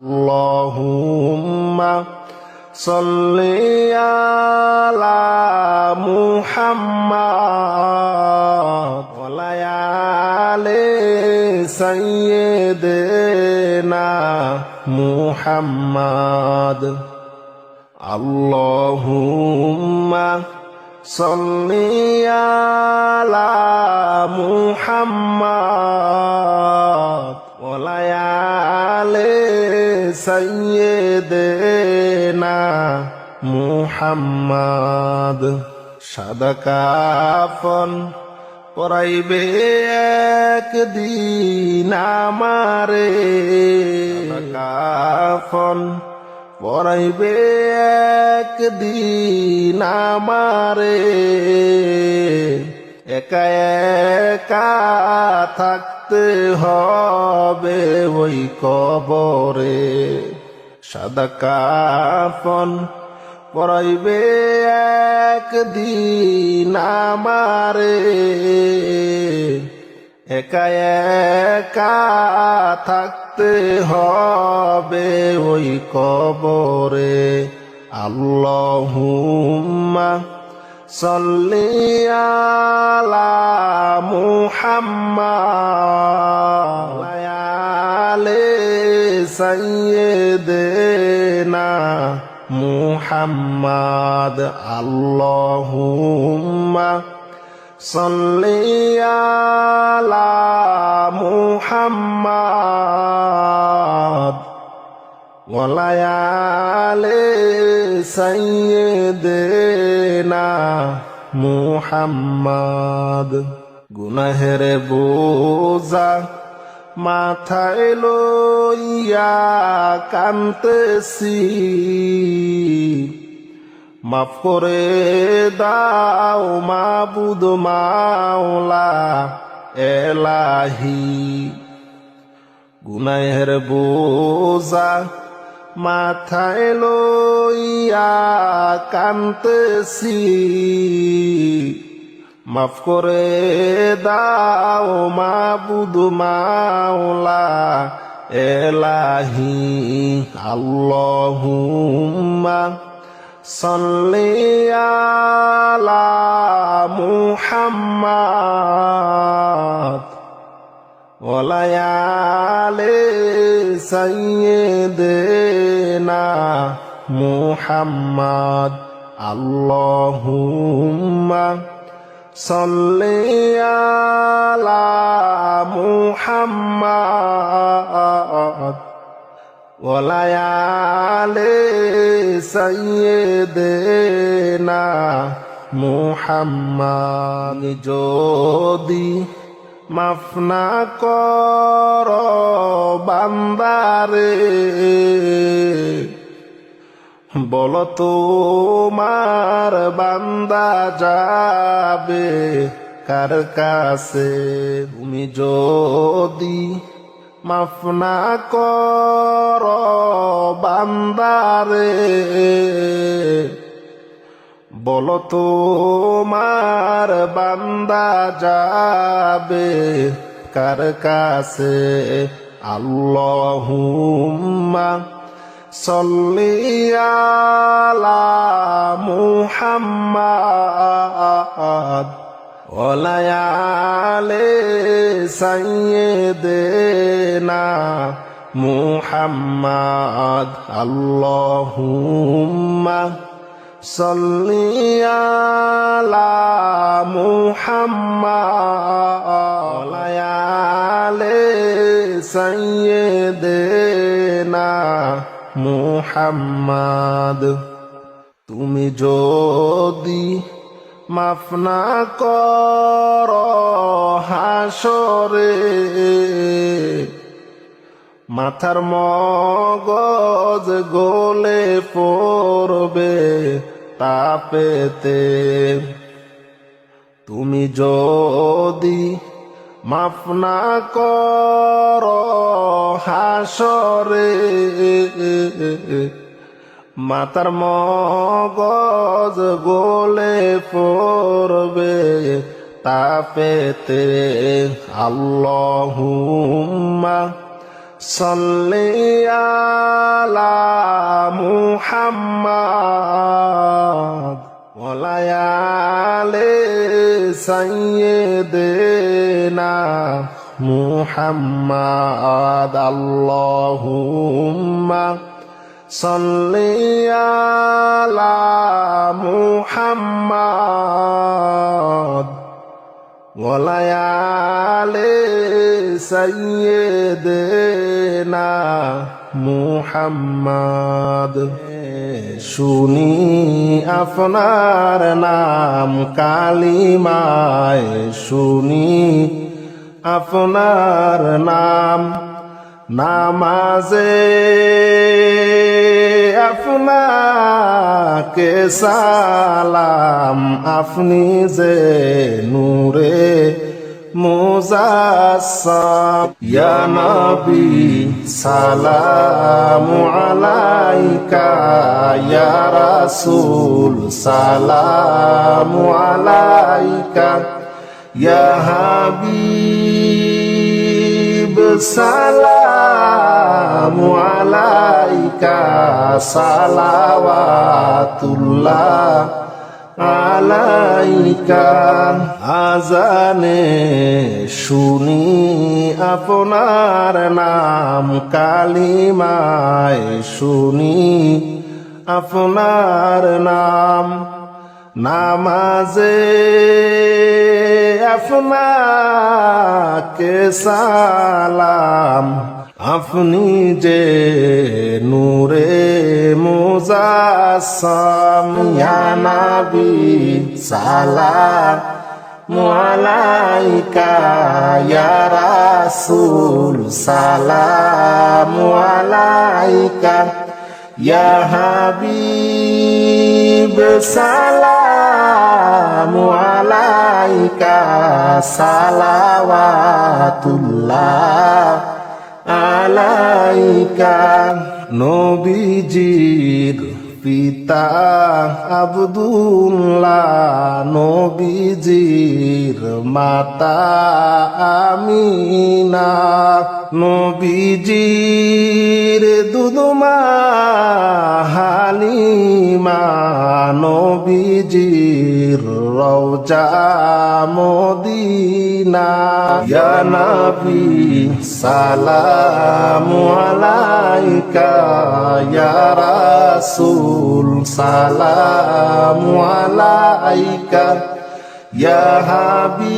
আল্লাহুম্মা সাল্লি আলা মুহাম্মাদ ওয়া আলি সাইয়্যিদিনা মুহাম্মাদ। আল্লাহুম্মা সাল্লি আলা মুহাম্মাদ ওয়া আলি সাইয়্যিদিনা মুহাম্মাদ। সাদা কাফন পরাইবে একদিন আমারে, সাদা কাফন পরাইবে একদিন আমারে, একা একা থাকতে হবে ওই কবরে। সাদা কাফন পরাইবে একদিন আমারে, একা একা থাকতে হবে ওই কবরে। আল্লাহুম্মা সাল্লি আলা মুহাম্মাদ ওয়া আলি সাইয়্যিদিনা মুহাম্মাদ। আল্লাহুম্মা সাল্লি আলা মুহাম্মাদ ওয়া আলি সাইয়্যিদিনা মুহাম্মাদ। গুনাহের বোঝা মাথায় লইয়া কাঁদতেছি, মাফ করে দাও মাবুদ মাওলা এলাহি। গুনাহের বোঝা মাথায় লইয়া কাঁদতেছি, মাফ করে দাও মাবুদ মাওলা এলাহি। আল্লাহুম্মা সাল্লি আলা মুহাম্মাদ ওয়া আলি সাইয়্যিদিনা মুহাম্মাদ। আল্লাহুম্মা সাল্লি আলা মুহাম্মাদ ওয়া আলি সাইয়্যিদিনা মুহাম্মাদ। যদি মাফ না কর বান্দারে, বলো তোমার বান্দা যাবে কার কাছে। তুমি যদি মাফ না কর বান্দারে, বলো তোমার বান্দা যাবে কার কাছে। আল্লাহুম্মা সাল্লি আলা মুহাম্মাদ ওয়া আলি সাইয়্যিদিনা মুহাম্মাদ। আল্লাহুম্মা সাল্লি আলা মুহাম্মাদ ওয়া আলি সাইয়্যিদিনা মুহাম্মাদ। তুমি যদি মাফ না কর হাসরে, মাথার মগজ গলে পড়বে তাপেতে। তুমি যদি মাফ না কর হাসরে, মাতার মগজ গলে পড়বে তাপেতে। আল্লাহুম্মা সাল্লি মুহাম্মদ ওয়ালায়ালে সাইয়্যিদিনা মুহাম্মদ আল্লাহুম্মা সাল্লি আলা মুহাম্মদ ওয়ালায়ালে সাইয়্যিদিনা মুহাম্মদ শুনি আপনার নাম কালিমায় শুনি আপনার নাম নামাজে আপনাকে সালাম আপনি যে নূরে মুজাসসাম ইয়া নবী সালামু আলাইকা ইয়া রাসূল সালামু আলাইকা ইয়া হাবিব সালামু আলাইকা সালাওয়াতুল্লাহ আলাইকা আজানে শুনি আপনার নাম কালিমায় শুনি আপনার নাম নামাজে আপনাকে সালাম আপনি যে নূরে মুজাসসাম ইয়া নবী সালামু আলাইকা ইয়া রাসূল সালামু আলাইকা ইয়া হাবিব সালামু আলাইকা সালাওয়াতুল্লাহ আলাইকা নবীজির পিতা আব্দুল্লাহ নবীজির মাতা আমিনা নবীজির দুধমা হালিমা নবীজির রওজা মদিনা ইয়া নবী সালামু আলাইকা ইয়া রাসূল সালামু আলাইকা ইয়া হাবিব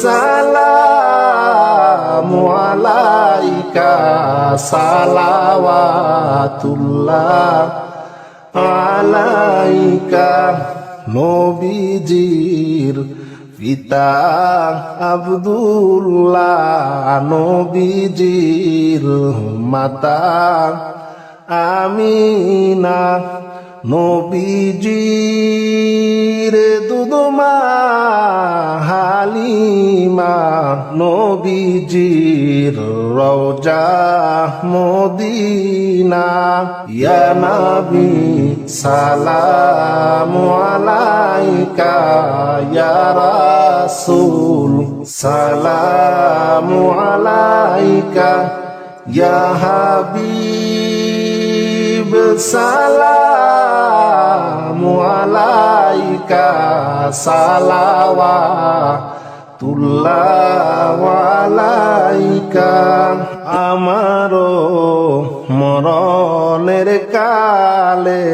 সালামু আলাইকা সালাওয়াতুল্লাহ আলাইকা নবীজির পিতা আব্দুল্লাহ নবীজির মাতা আমিনা নবীজির দুধমা হালিমা নবীজির রওজা মদিনা ইয়া নবী সালামু আলাইকা ইয়া রাসূল সালামু আলাইকা ইয়া হাবিব সালামু আলাইকা সালাওয়াতুল্লাহ আলাইকা আমারো মরণের কালে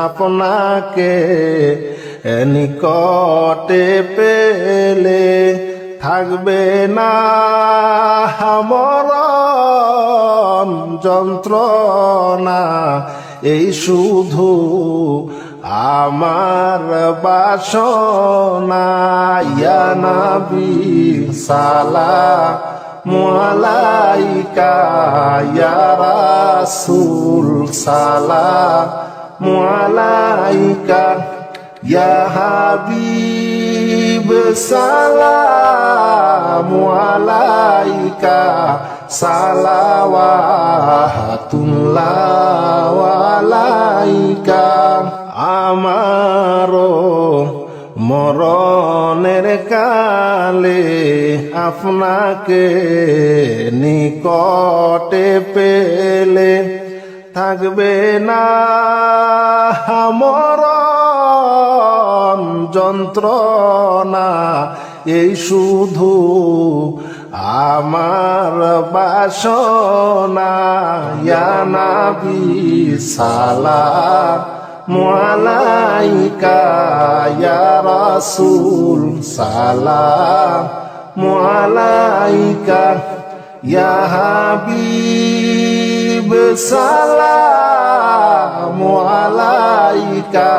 আপনাকে নিকটে পেলে থাকবে না মরণ যন্ত্রণা এই শুধু আমার বাসনা ইয়া নবী সালামু আলাইকা ইয়া রাসূল সালামু আলাইকা ইয়া হাবিব সালামু আলাইকা সালাওয়াতুল্লাহ আলাইকা আমারো মরণের কালে আপনাকে নিকটে পেলে থাকবে না মরণ যন্ত্রণা, এই শুধু আমার বাসনা। ইয়া নবী সালামু আলাইকা, ইয়া রাসূল সালামু আলাইকা, ইয়া হাবিব সালামু আলাইকা,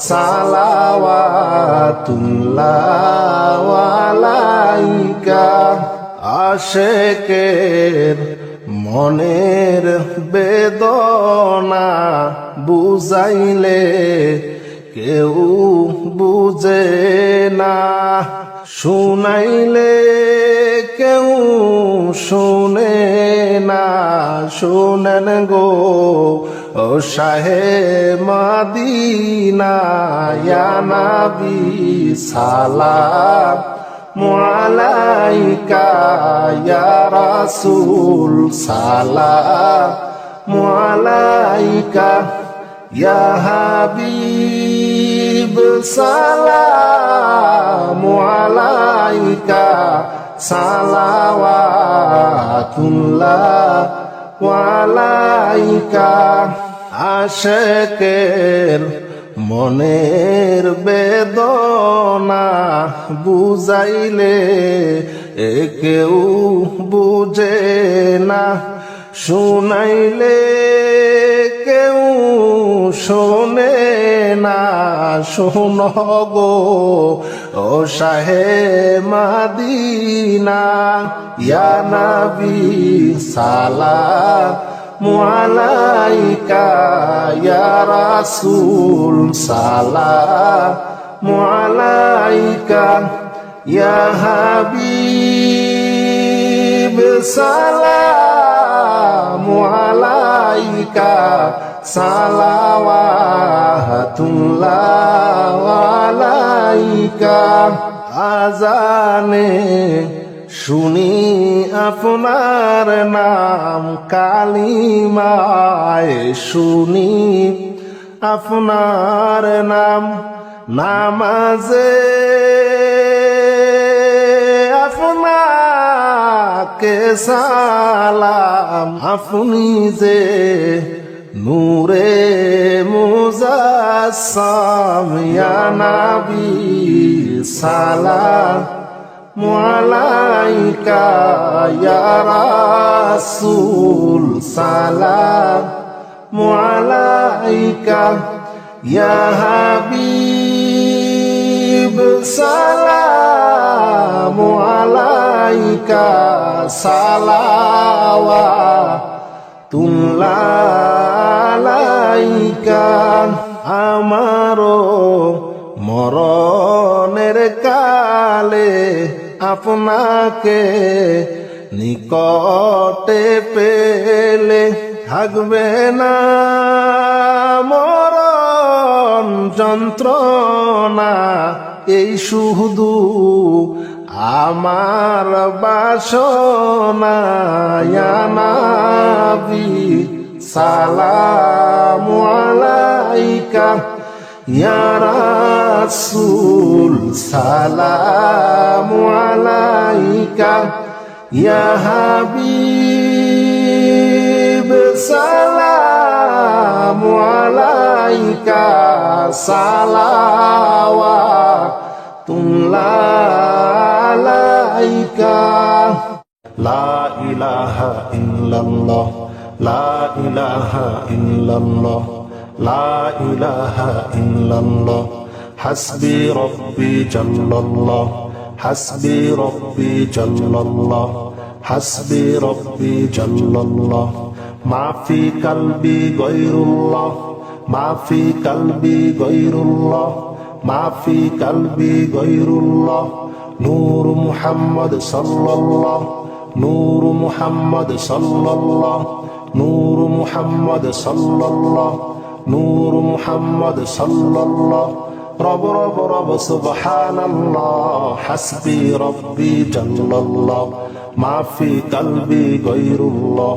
সালাওয়াতুল্লাহ আলাইকা। আশেকের মনের বেদনা বুঝাইলে কেউ বুঝে না, শুনাইলে কেউ শুনে না। শুনেন গো ও শাহে মদিনা, ইয়া নবী সালামু আলাইকা, ইয়া রাসূল সালামু আলাইকা, ইয়া হাবিব সালামু আলাইকা, সালাওয়াতুল্লাহ আলাইকা। আশেকের মনের বেদনা বুঝাইলে কেউ বুঝে না, শুনাইলে কেউ শোনে না। শোনো গো ও শাহে মদিনা, ইয়া নবী সালামু আলাইকা, ইয়া রাসূল সালামু আলাইকা, ইয়া হাবিব সালামু আলাইকা, সালাওয়াতুল্লাহ আলাইকা। আজানে শুনি আপনার নাম, কালিমায় শুনি আপনার নাম, নামাজে আপনাকে সালাম। আপনি যে নূরে মুজাসসাম, ইয়া নবী সালামু আলাইকা, ইয়া রাসূল সালামু আলাইকা, ইয়া হাবিব সালামু আলাইকা, সালাওয়াতুল্লাহ আলাইকা। আমারও মরণের কালে আপনাকে নিকটে পেলে থাকবে না মরণ যন্ত্রণা, এই শুধু আমার বাসনা। ইয়া নবী সালামু আলাইকা, ইয়া রাসূল সালামু আলাইকা, ইয়া হাবিব সালামু আলাইকা, সালাওয়াতুল্লাহ আলাইকা। লা ইলাহা ইল্লাল্লাহ, লা ইলাহা ইল্লাল্লাহ, লা ইলাহা ইল্লাল্লাহ। হাসবি রব্বি জাল্লাল্লাহ, হাসবি রব্বি জাল্লাল্লাহ, হাসবি রব্বি জাল্লাল্লাহ। মা ফি কলবি গায়রুল্লাহ, মা ফি কলবি গায়রুল্লাহ, মা ফি কলবি গায়রুল্লাহ। নূর মুহাম্মদ সাল্লাল্লাহ, নূর মুহাম্মদ সাল্লাল্লাহ, নূর মুহাম্মদ সাল্লাল্লাহ, নূর মুহাম্মদ সাল্লাল্লাহ। রব রব রব সুবহানাল্লাহ, হাসবি রব্বি জাল্লাল্লাহ, মা ফি কলবি গায়রুল্লাহ।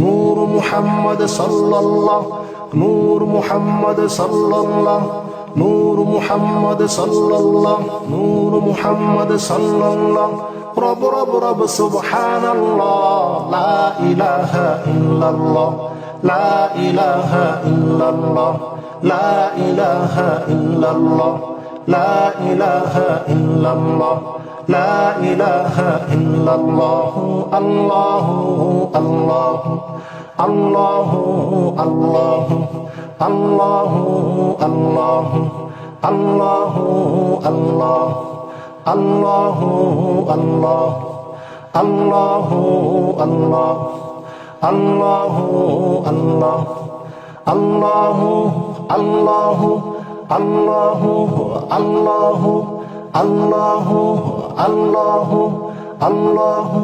নূর মুহাম্মদ সাল্লাল্লাহ নূর মুহাম্মদ সাল্লাল্লাহ নূর মুহাম্মদ সাল্লাল্লাহ নূর মুহাম্মদ সাল্লাল্লাহ রব রব রব সুবহানাল্লাহ লা ইলাহা ইল্লাল্লাহ লা ইলাহা ইল্লাল্লাহ লা ইলাহা ইল্লাল্লাহ লা ইলাহা ইল্লাল্লাহ লা ইলাহা ইল্লাল্লাহ আল্লাহু আল্লাহু আল্লাহু আল্লাহু আল্লাহু আল্লাহু আল্লাহু আল্লাহ আল্লাহু আল্লাহ আল্লাহু আল্লাহ আল্লাহু আল্লাহ আল্লাহু আল্লাহু আল্লাহু আল্লাহু আল্লাহু আল্লাহু আল্লাহু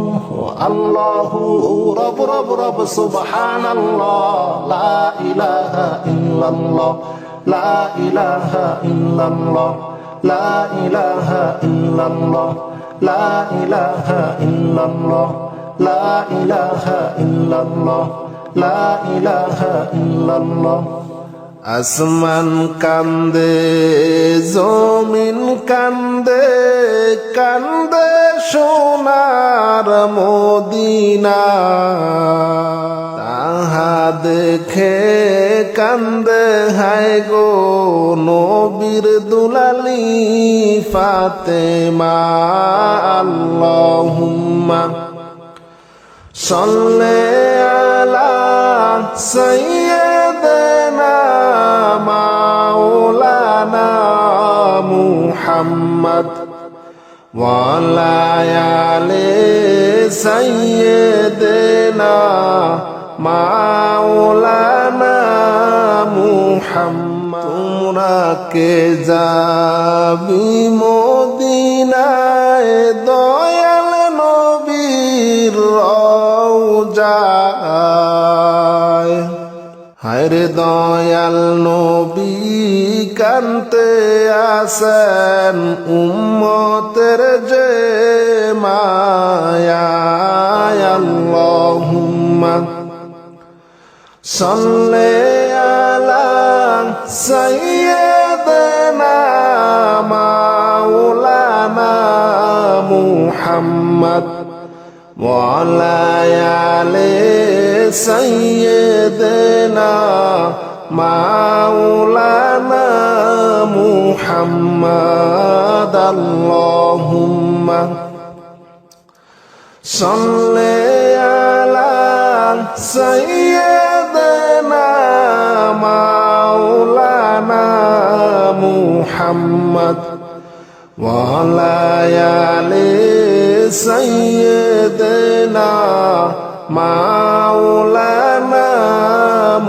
আল্লাহু রব রব রব সুবহানাল্লাহ লা ইলাহা ইল্লাল্লাহ লা ইলাহা ইল্লাল্লাহ লা ইলাহা ইল্লাল্লাহ লা ইলাহা ইল্লাল্লাহ লা ইলাহা ইল্লাল্লাহ লা ইলাহা ইল্লাল্লাহ আসমান কান্দে জমিন কান্দে কান্দে সোনার মদিনা তাহা দেখে কান্দে হায় গো নবীর দুলালি ফাতেমা আল্লাহুম্মা সাল্লি আলা সাইয়্যিদিনা মাওলানা মুহাম্মদ ওয়া আলা আলি সাইয়্যিদিনা মাওলানা মুহাম্মদ তোমরা কে যাবি মদিনায় দয়াল নবীর রওজায় হায়রে দয়াল নবী কানতে আসেন উম্মতের যে মায়ায় আল্লাহুম্মা সাল্লি আলা সাইয়্যিদিনা মাওলানা মুহাম্মদ ওয়া আলা আলি সাইয়্যিদিনা মাওলানা মুহাম্মদ আল্লাহুম্মা সাল্লি আলা সাইয়্যিদিনা মাওলানা মুহাম্মদ ওয়া আলা আলি সাইয়্যিদিনা মাওলানা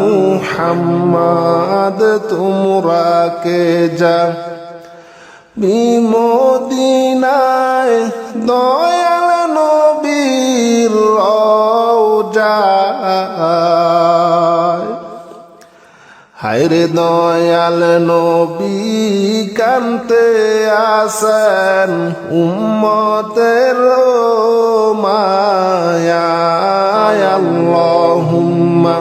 মুহাম্মদ তোমরা কে যাবি মদিনায় দয়াল নবীর রওজায় হায়রে দয়াল নবী কানতে আসেন উম্মতের মায়ায় আল্লাহুম্মা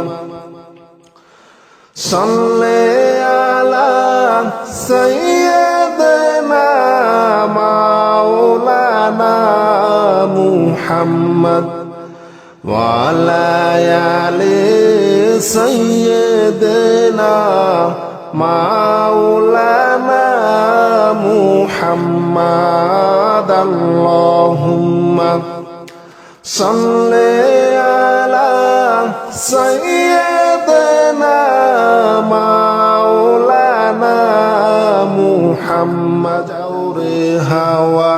সাল্লি আলা সাইয়্যিদিনা মাওলানা মুহাম্মদ ওয়া আলা আলি সাইয়্যিদিনা মাওলানা মুহাম্মদ আল্লাহুম্মা সাল্লি আলা সাইয়্যিদিনা মাওলানা মুহাম্মদ যাওরে হাওয়া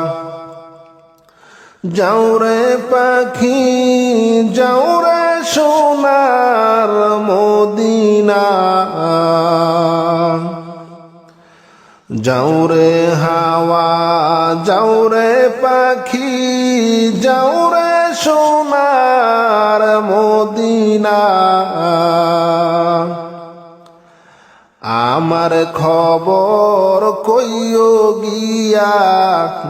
যাওরে পাখি যাওরে সোনার মদিনা যাওরে হাওয়া যাওরে পাখি যাওরে সোনার মদিনা আমার খবর কইও গিয়া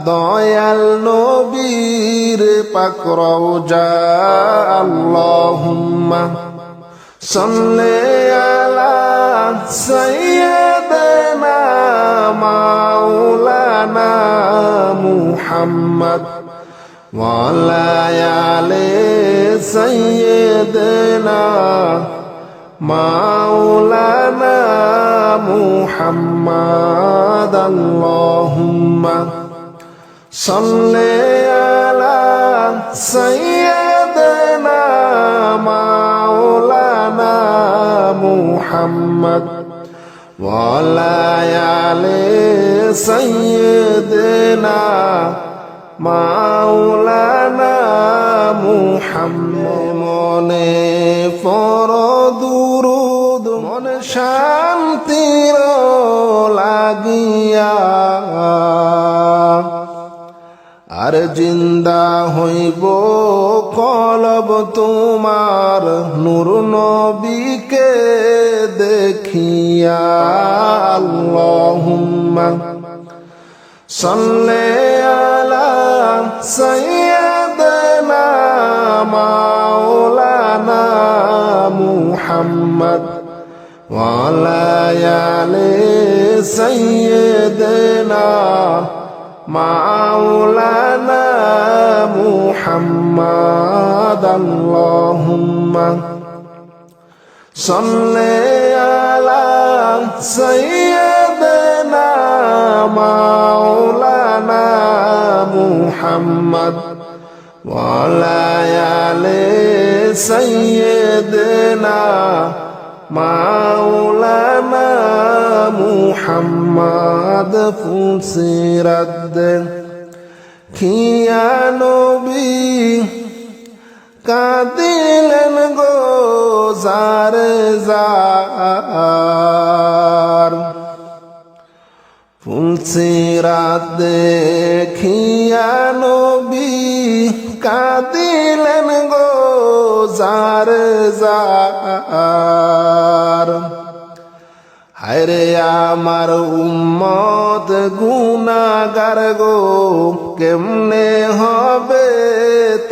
দয়াল নবীর পাক রওজা আল্লাহুম্মা সাল্লি আলা সাইয়্যিদিনা মাওলানা মুহাম্মদ ওয়া আলা আলি সাইয়্যিদিনা মাওলানা মুহাম্মদ আল্লাহুম্মা সাল্লি আলা সাইয়্যিদিনা মাওলানা মুহাম্মদ ওয়া আলা আলি সাইয়্যিদিনা মাওলানা মুহাম্মদ মনে দুরুদ মনে শান্তির লাগিয়া আর জিন্দা হইব কলব তোমার নূর নবীকে দেখিয়া আল্লাহুম্মা সাল্লি আলা সাইয়্যিদিনা মাওলানা মুহাম্মদ ওয়া আলা আলি সাইয়্যিদিনা মাওলানা মুহাম্মদ আল্লাহুম্মা সাল্লি আলা সাইয়্যিদিনা মাওলানা মুহাম্মদ ওয়া আলা আলি সাইয়্যিদিনা মাওলানা মুহাম্মদ ফুসিরাত খিয়া নবী কাঁদিলেন গো জার জার ফুলসিরাত দেখিয়া নবী কাঁদিলেন গো জার জার হায়রে আমার উম্মত গুনাহগার গো কেমনে হবে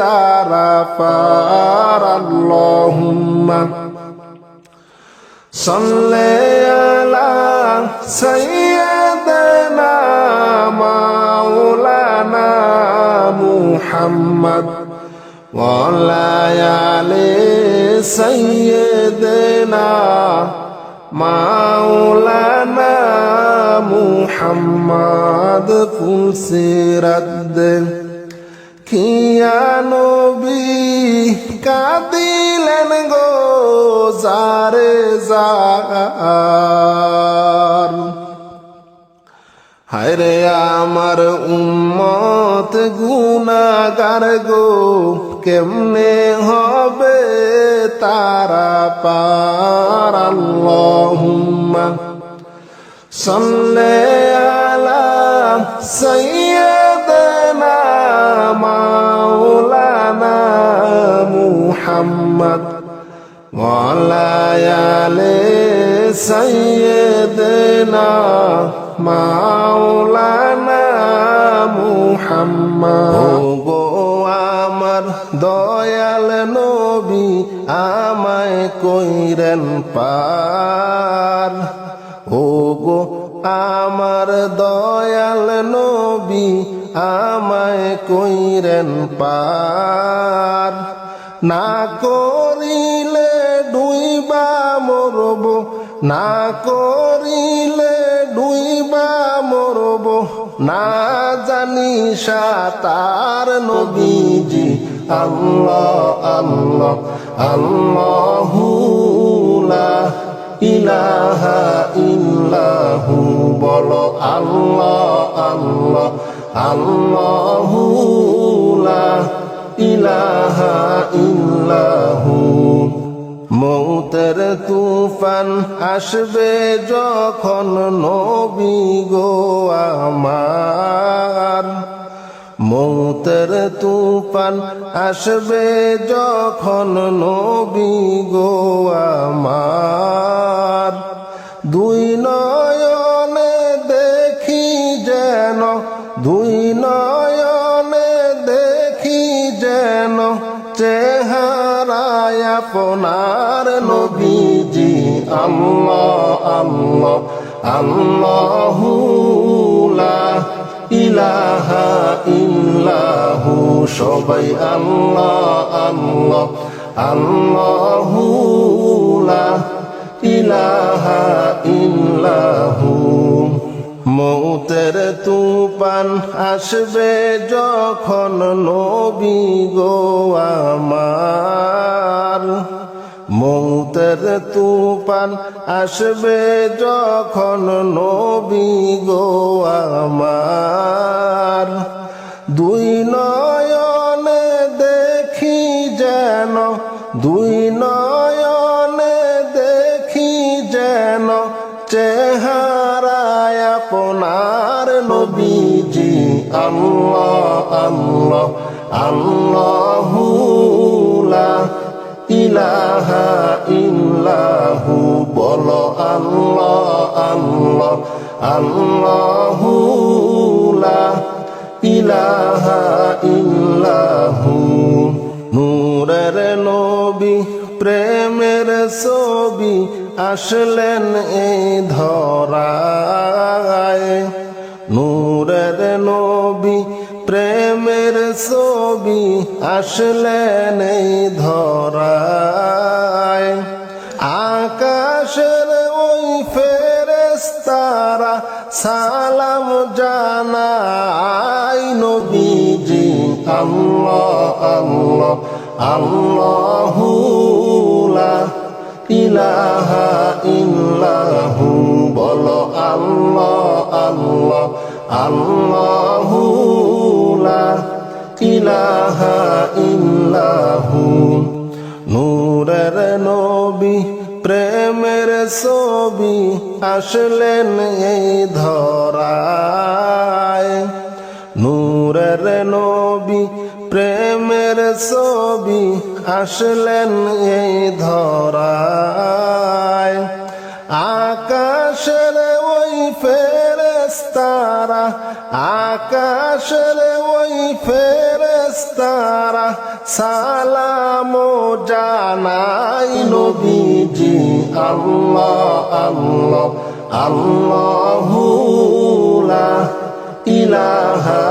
তারা পার আল্লাহুম্মা সাল্লি আলা সাইয়্যিদিনা মাওলানা মুহাম্মদ ওয়া আলা আলি সাইয়্যিদিনা মাওলানা মুহাম্মদ ফুলসিরাত খিয়া নবী কাঁদিলেন গো জার জার হায়রে আমার উম্মত গুনাহগার গো কেমনে হবে তারা পার আল্লাহুম্মা সাল্লি আলা সাইয়্যিদিনা মাওলানা মুহাম্মদ ওয়া আলা আলি সাইয়্যিদিনা মাওলানা মুহাম্মদ গো আমার দয়াল নবী আমায় কইরেন পার ও গো আমার দয়াল নবী আমায় কইরেন পার না করিলে ডুইবা মরব না করিলে ডুইবা মরব না জানি সাতার নবীজি আল্লাহ আল্লাহ আল্লাহু লা ইলাহা ইল্লাহু বলো আল্লাহ আল্লাহ আল্লাহু লা ইলাহা ইল্লাহু মৌতের তুফান আসবে যখন নবী গো আমার মৌতের তুফান আসবে যখন নবী গো আমার দুই আপনার নবীজি আল্লাহ আল্লাহ আল্লাহু লা ইলাহা ইল্লাহু সবাই আল্লাহ আল্লাহ আল্লাহু লা ইলাহা ইল্লাহু মৌতের তুফান আসবে যখন নবী গো আমার মৌতের তুফান আসবে যখন নবী গো আমার দুই নয়নে দেখি যেন দুই নয়নে দেখি যেন চেহারায় আপনার নবীজি আল্লাহ আল্লাহ আল্লাহু লা ইলাহা ইল্লাহু বলো আল্লাহ আল্লাহ আল্লাহু লা ইলাহা ইল্লাহু নূরের নবী প্রেমের ছবি আসলেন এই ধরায় নূরের নবী প্রেমের ছবি আসলেন এই ধরায় আকাশের ওই ফেরেশতারা সালাম জানায় নবীজি আল্লাহ আল্লাহ আল্লাহু লা ইলাহা ইল্লাহু বলো আল্লাহ আল্লাহ আল্লাহু লা ইলাহা ইল্লাহু নূরের নবী প্রেমের ছবি আসলেন এই ধরায় নূরের নবী প্রেমের ছবি আসলেন এই ধরায় আকাশের ওই ফেরেশতারা আকাশের ওই ফেরেশতারা সালাম জানাই নবীজি আল্লাহ আল্লাহ আল্লাহু লা ইলাহা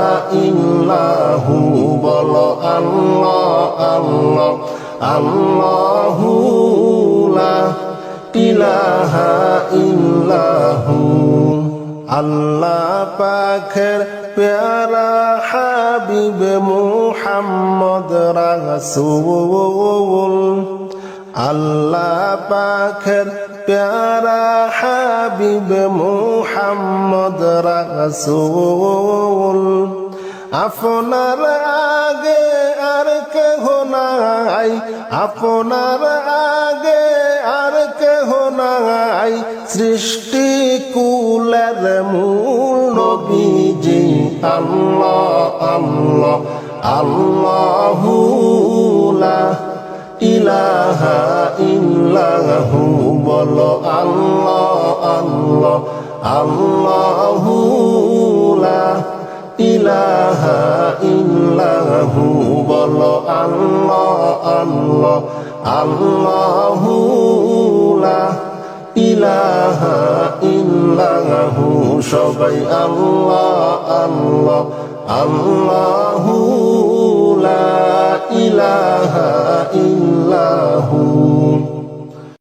ইল্লাহু বলো আল্লাহ আল্লাহ আল্লাহু লা ইলাহা ইল্লাহু আল্লাহ পাকের প্যারা হাবিব মুহাম্মদ রাসূল আল্লাহ পাকের প্যারা হাবিব মুহাম্মদ রাসূল আপনার আগে আর কেহ নাই আপনার আগে আর কেহ নাই সৃষ্টি কুলের মূল নবীজি আল্লাহ আল্লাহ আল্লাহু লা ইলাহা ইল্লাহু বলো আল্লাহ আল্লাহ আল্লাহু লা ইলাহা ইল্লাহু বলো আল্লাহ আল্লাহ আল্লাহু লা ইলাহা ইল্লাহু সবাই আল্লাহ আল্লাহ আল্লাহু লা ইলাহা ইল্লাহু